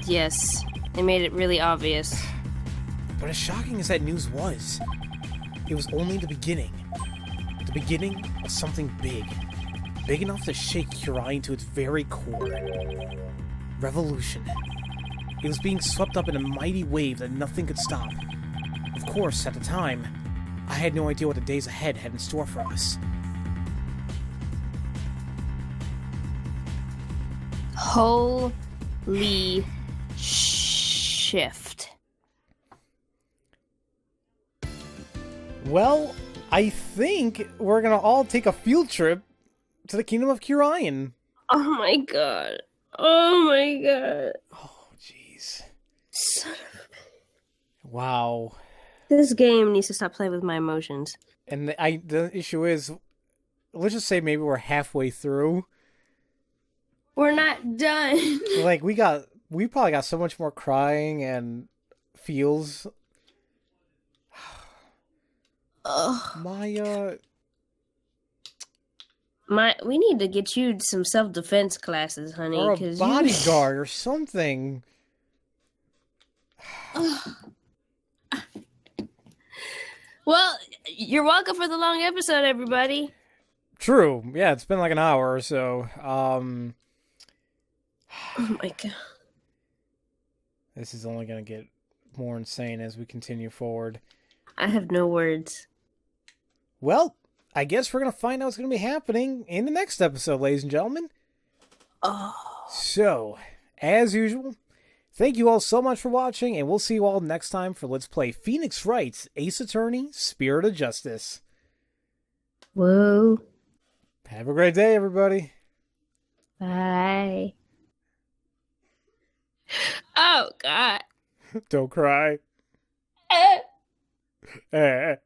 Yes. They made it really obvious. But as shocking as that news was, it was only the beginning. The beginning of something big. Big enough to shake Khura'in to its very core. Revolution. It was being swept up in a mighty wave that nothing could stop. Of course, at the time, I had no idea what the days ahead had in store for us. Holy shift. Well, I think we're gonna all take a field trip to the kingdom of Khura'in. Oh my god. Oh my god. Oh, jeez. Son of a... Wow. This game needs to stop playing with my emotions. And the issue is, let's just say maybe we're halfway through. We're not done. Like, we probably got so much more crying and feels. Ugh. My, we need to get you some self-defense classes, honey. or a 'cause bodyguard or something. Well, you're welcome for the long episode, everybody. True. Yeah, it's been like an hour or so. Oh my god. This is only going to get more insane as we continue forward. I have no words. Well, I guess we're going to find out what's going to be happening in the next episode, ladies and gentlemen. Oh. So, as usual, thank you all so much for watching, and we'll see you all next time for Let's Play Phoenix Wright's Ace Attorney, Spirit of Justice. Whoa. Have a great day, everybody. Bye. Oh, God. Don't cry. Eh. Eh.